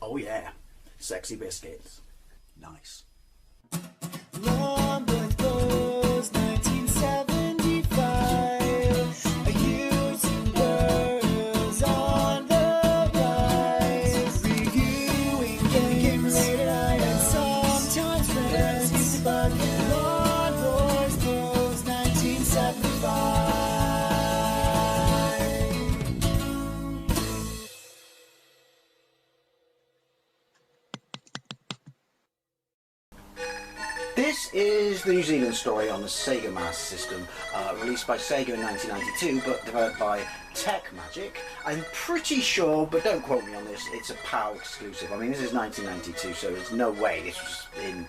Oh yeah, sexy biscuits. Nice. Long Blues 1975. A YouTuber's on the rise. Reviewing games late at night and sometimes friends. But Long Blues 1975. This is the New Zealand story on the SEGA Mastersystem, released by SEGA in 1992, but developed by Tech Magic. I'm pretty sure, but don't quote me on this, it's a PAL exclusive. I mean, this is 1992, so there's no way this was in,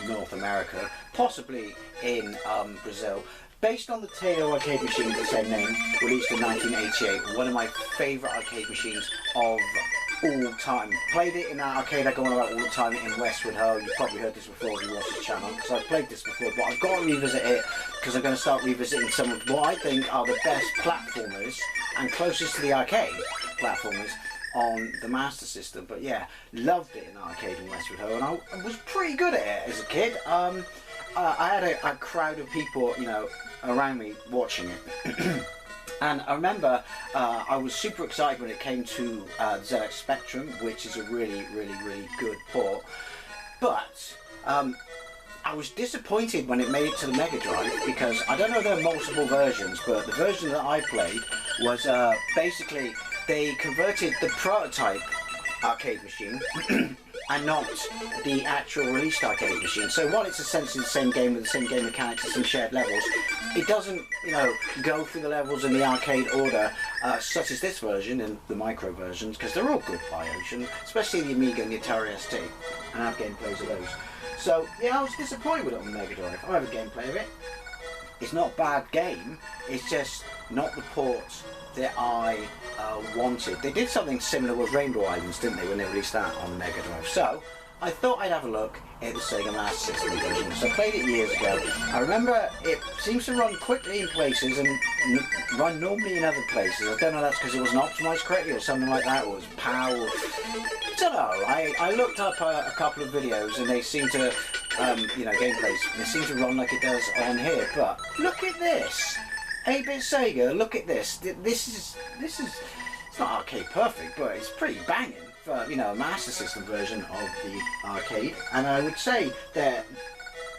North America, possibly in Brazil. Based on the Teo arcade machine of the same name, released in 1988, one of my favourite arcade machines of all time. Played it in that arcade I go on about all the time in Westwood Ho. You've probably heard this before if you watch this channel, because I've played this before, but I've got to revisit it because I'm going to start revisiting some of what I think are the best platformers and closest to the arcade platformers on the Master System. But yeah, loved it in the arcade in Westwood Ho, and I was pretty good at it as a kid. I had a crowd of people, around me watching it. And I remember I was super excited when it came to ZX Spectrum, which is a really, really, really good port. But I was disappointed when it made it to the Mega Drive, because I don't know if there are multiple versions, but the version that I played was basically they converted the prototype arcade machine and not the actual released arcade machine. So while it's essentially the same game with the same game mechanics and some shared levels, it doesn't, go through the levels in the arcade order, such as this version and the micro versions, because they're all good Bioshock, especially the Amiga and the Atari ST, and I have gameplays of those. So yeah, I was disappointed with it on the Mega Drive. I have a gameplay of it. It's not a bad game, it's just not the port that I wanted. They did something similar with Rainbow Islands, didn't they, when they released that on the Mega Drive? So I thought I'd have a look at the SEGA Master System version. So I played it years ago. I remember it seems to run quickly in places and run normally in other places. I don't know if that's because it wasn't optimised correctly or something like that, or it was PAL. I don't know. I looked up a couple of videos and they seem to, gameplays, they seem to run like it does on here. But look at this. 8-bit Sega, look at this. This is, it's not arcade perfect, but it's pretty banging for, a Master System version of the arcade. And I would say that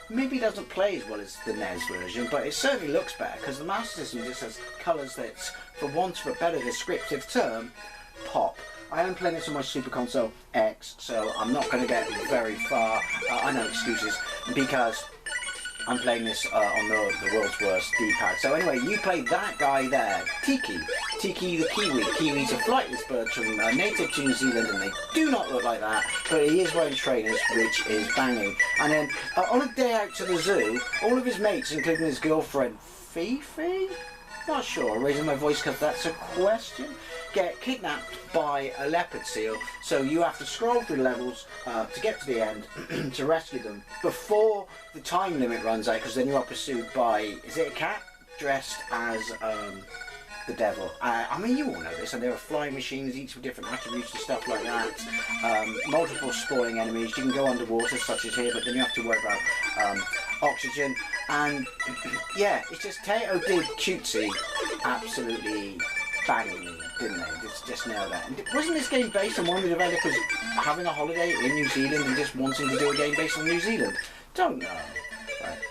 maybe doesn't play as well as the NES version, but it certainly looks better, because the Master System just has colours that's, for want of a better descriptive term, pop. I am playing this on my Super Console X, so I'm not going to get very far. I know excuses, because I'm playing this on the world's worst D-pad. So anyway, you play that guy there, Tiki the Kiwi. Kiwis are flightless birds from native to New Zealand, and they do not look like that, but he is wearing trainers, which is banging. And then on a day out to the zoo, all of his mates, including his girlfriend Fifi, not sure, raising my voice because that's a question, get kidnapped by a leopard seal. So you have to scroll through the levels to get to the end to rescue them before the time limit runs out, because then you are pursued by, is it a cat dressed as the devil? I mean, you all know this, and there are flying machines, each with different attributes and stuff like that. Multiple spawning enemies. You can go underwater, such as here, but then you have to worry about oxygen. And yeah, it's just Teo did cutesy absolutely bangingly, didn't they? Just nailed that. And wasn't this game based on one of the developers having a holiday in New Zealand and just wanting to do a game based on New Zealand? Don't know. Right.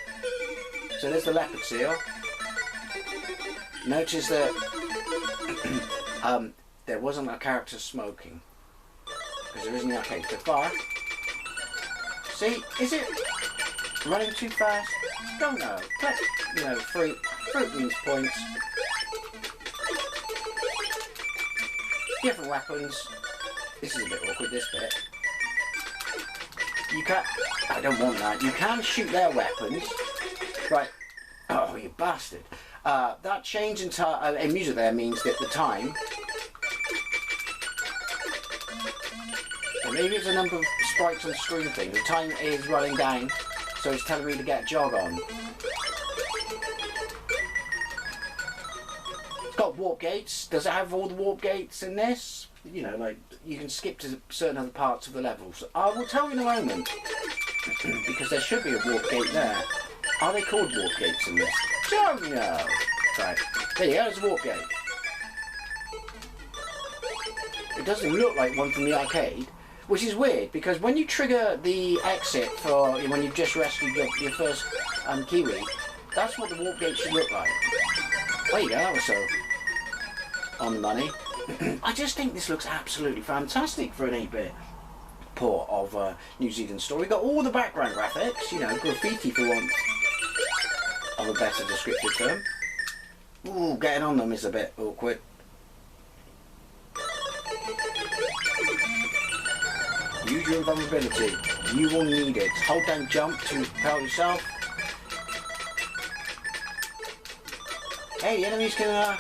So there's the leopard seal. Notice that there wasn't a character smoking, because there isn't the arcade. So far. See, is it running too fast? Don't know. Fruit means points. Different weapons. This is a bit awkward, this bit. You can't, I don't want that. You can shoot their weapons. Right. Oh, you bastard. That change in music there means that the time, or maybe it's a number of sprites on the screen thing, the time is running down, so it's telling me to get a jog on. It's got warp gates. Does it have all the warp gates in this? you know, like you can skip to certain other parts of the levels. I will tell you in a moment because there should be a warp gate there. Are they called warp gates in this? Don't know. Right, there you go. There's a warp gate. It doesn't look like one from the arcade, which is weird because when you trigger the exit for when you've just rescued your first Kiwi, that's what the warp gate should look like. There you go, that was so on the money. I just think this looks absolutely fantastic for an 8-bit port of New Zealand Story. We've got all the background graphics, you know, graffiti for want of a better descriptive term. Ooh, getting on them is a bit awkward. Use your invulnerability. You will need it. Hold down jump to propel yourself. Hey, the enemies can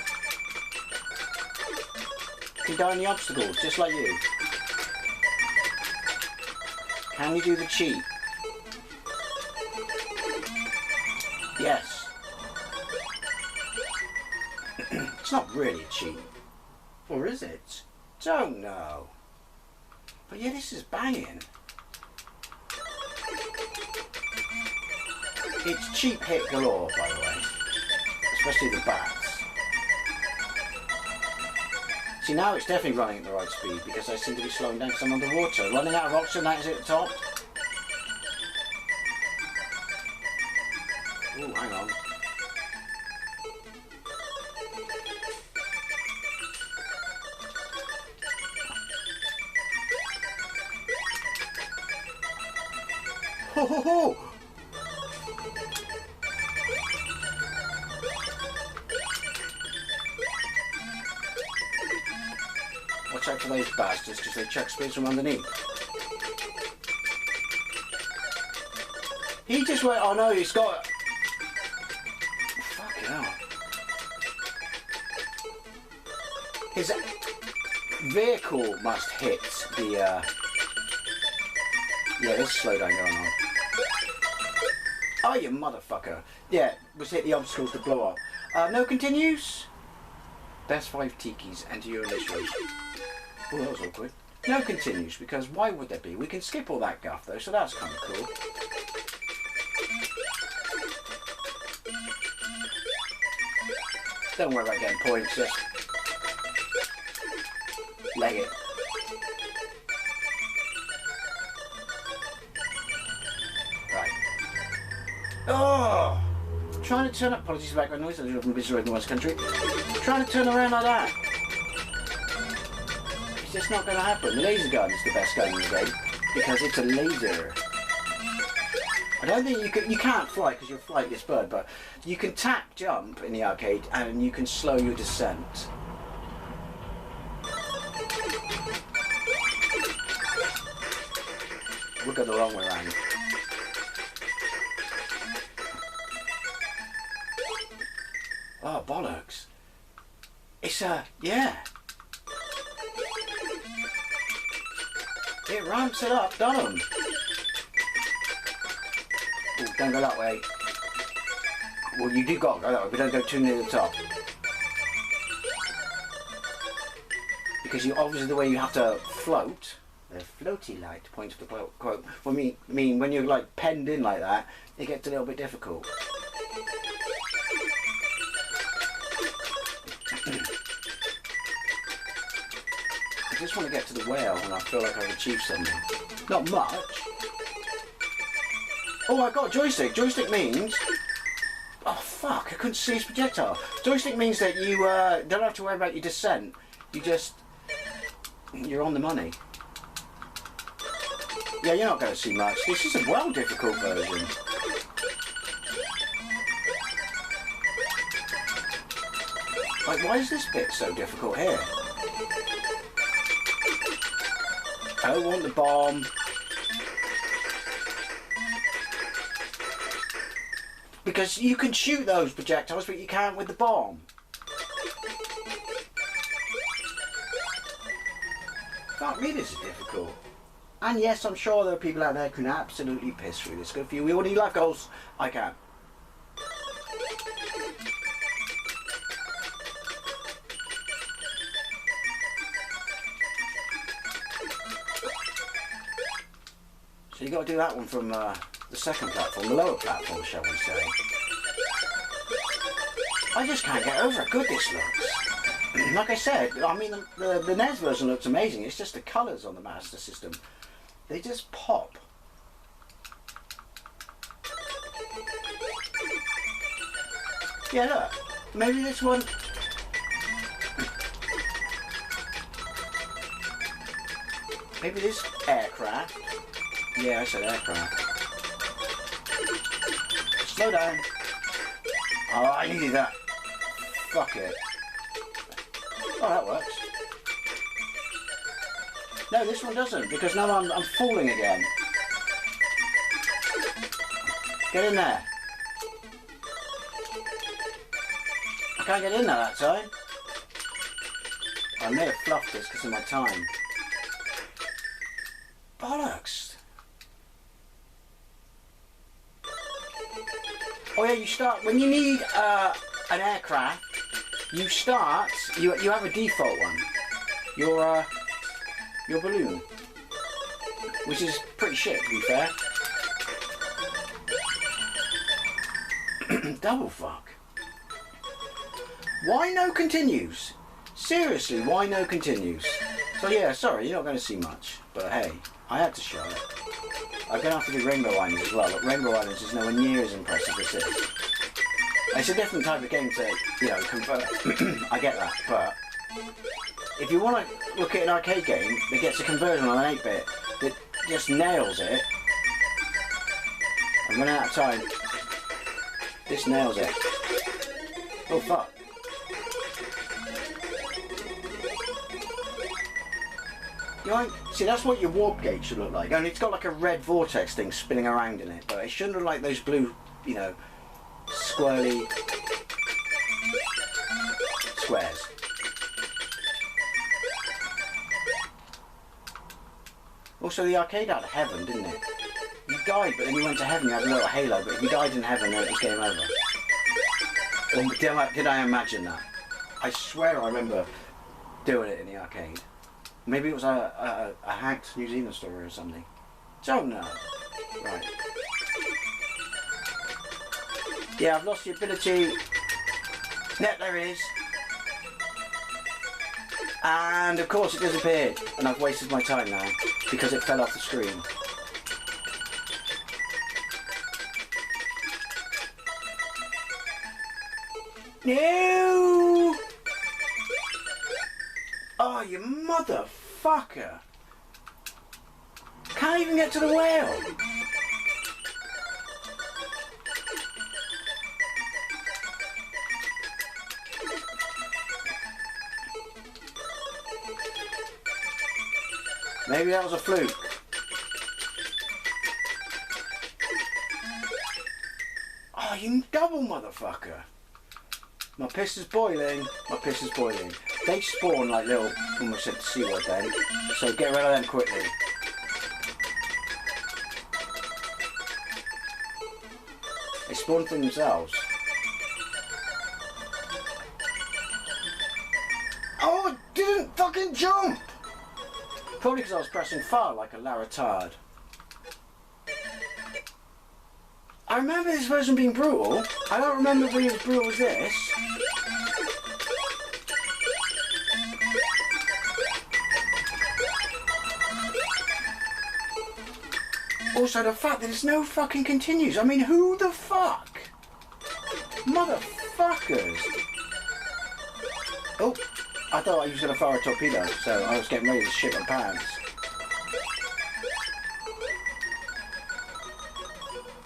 die in the obstacles, just like you. Can you do the cheat? Yes. It's not really a cheat. Or is it? Don't know. But yeah, this is banging. It's cheap hit galore, by the way. Especially the bats. See, now it's definitely running at the right speed because I seem to be slowing down because I'm underwater. Running out of oxygen, that is at the top. Ooh, hang on. Ho ho ho! Watch out for those bastards because they chuck spears from underneath. He just went, oh no, he's got... Fucking hell. His vehicle must hit the... Yeah, there's slowdown going on. Oh, you motherfucker. Yeah, was hit the obstacles to blow up. No continues? Best 5 tikis, enter your initials. Oh, that was awkward. No continues, because why would there be? We can skip all that guff though, so that's kind of cool. Don't worry about getting points, just leg it. Right. Oh! Trying to turn up, apologies for background noise, I live in a busy road in the West Country. Trying to turn around like that. It's just not going to happen. The laser gun is the best gun in the game because it's a laser. I don't think you can't fly because you're a flightless bird, but you can tap jump in the arcade and you can slow your descent. We'll go the wrong way around. Oh, bollocks. It's yeah. It ramps it up, don't it? Ooh, don't go that way. Well, you do got to go that way, but don't go too near the top. Because you obviously the way you have to float, the floaty light point of the quote. For me, when you're like penned in like that, it gets a little bit difficult. I just want to get to the whale and I feel like I've achieved something. Not much. Oh, I got a joystick. Joystick means... Oh, fuck, I couldn't see his projectile. Joystick means that you don't have to worry about your descent. You just... You're on the money. Yeah, you're not going to see much. This is a well difficult version. Like, why is this bit so difficult here? I don't want the bomb. Because you can shoot those projectiles, but you can't with the bomb. Fuck me, this is difficult. And yes, I'm sure there are people out there who can absolutely piss through this. Good for you. We all need life goals. I can. So you got to do that one from the second platform, the lower platform, shall we say. I just can't get over how good this looks. Like I said, I mean, the NES version looks amazing. It's just the colours on the Master System. They just pop. Yeah, look. Maybe this one... Maybe this aircraft... Yeah, I said aircraft. Slow down. Oh, I needed that. Fuck it. Oh, that works. No, this one doesn't, because now I'm falling again. Get in there. I can't get in there that time. I may have fluffed this because of my time. Bollocks. Oh yeah, you start, when you need an aircraft, you start, you have a default one. Your balloon. Which is pretty shit, to be fair. Double fuck. Why no continues? Seriously, why no continues? So yeah, sorry, you're not going to see much. But hey, I had to show it. I'm going to have to do Rainbow Islands as well, but Rainbow Islands is nowhere near as impressive as this. It's a different type of game to, you know, convert. I get that, but if you want to look at an arcade game that gets a conversion on an 8-bit that just nails it, I'm running out of time. This nails it. Oh fuck. You know, see, that's what your warp gate should look like. And it's got like a red vortex thing spinning around in it, but it shouldn't look like those blue, you know, swirly squares. Also, the arcade had heaven, didn't it? You died, but then you went to heaven, you had a little halo, but if you died in heaven, then it was game over. Or did I imagine that? I swear I remember doing it in the arcade. Maybe it was a hacked New Zealand story or something. Don't know. Right. Yeah, I've lost the ability. Yep, there it is. And of course it disappeared. And I've wasted my time now because it fell off the screen. No! Oh, you motherfucker! Can't even get to the whale! Maybe that was a fluke. Oh, you double motherfucker! My piss is boiling. My piss is boiling. They spawn like little, almost said the C word then, so get rid of them quickly. They spawn for themselves. Oh, it didn't fucking jump! Probably because I was pressing far like a Laratard. I remember this version being brutal. I don't remember being as brutal as this. Also, the fact that there's no fucking continues. I mean, who the fuck? Motherfuckers. Oh, I thought I was going to fire a torpedo, so I was getting ready to shit my pants.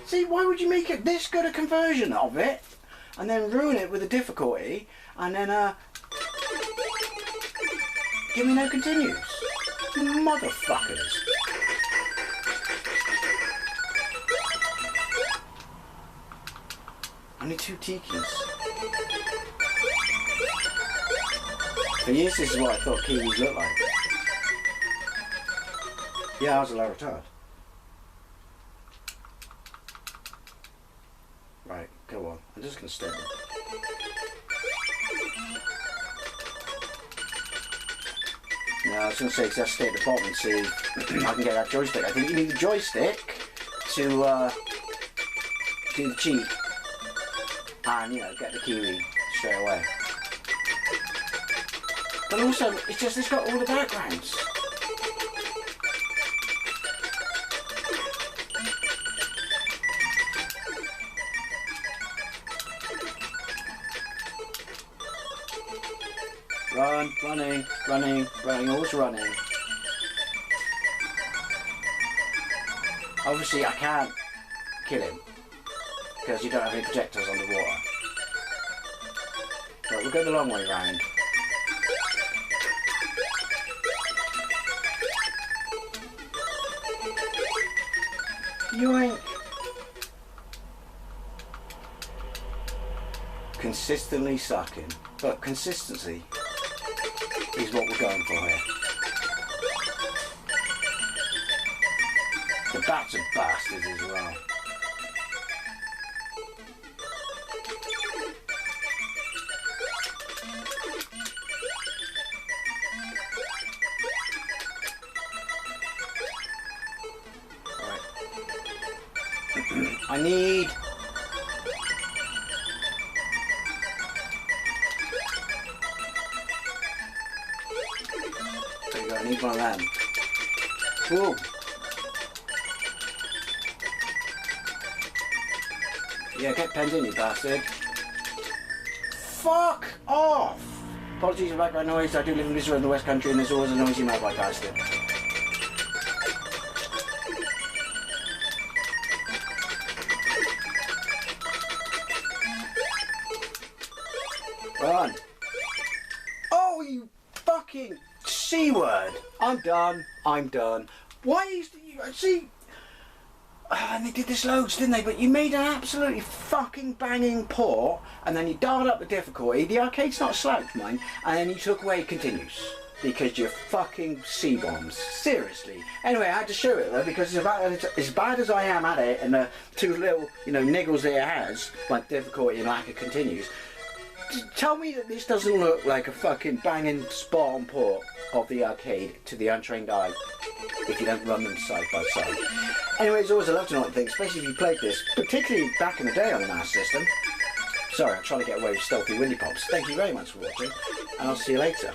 See, why would you make it this good a conversion of it, and then ruin it with the difficulty, and then, give me no continues? You motherfuckers. Only 2 tikis. For years, this is what I thought kiwis looked like. Yeah, I was a Laratard. Right, go on. I'm just going to step them. No, I was going to say, because I stay at the bottom and see if I can get that joystick. I think you need the joystick to do the cheat and, you know, get the kiwi straight away. But also, it's got all the backgrounds. Running, always running. Obviously I can't kill him because you don't have any projectiles underwater. But we'll go the long way round. Yoink! Consistently sucking, but consistency is what we're going for here. The bats are bastards as well. Right. I need... I need one of them. Whoa! Yeah, get penned in, you bastard. Fuck off! Apologies for background noise. I do live in Israel in the West Country and there's always a noisy motorbike bastard. Run! Oh, you fucking... C-word! I'm done. Why is the... See... and they did this loads, didn't they? But you made an absolutely fucking banging port, and then you dialed up the difficulty. The arcade's not slouched, mine. And then you took away continues. Because you're fucking C-bombs. Seriously. Anyway, I had to show it, though, because as bad as I am at it, and the two little, you know, niggles that it has, like difficulty and lack of continues, tell me that this doesn't look like a fucking banging spot-on port of the arcade to the untrained eye if you don't run them side by side. Anyway, it's always a love to know thing, especially if you played this, particularly back in the day on the Master System. Sorry, I'm trying to get away with stealthy Willy Pops. Thank you very much for watching, and I'll see you later.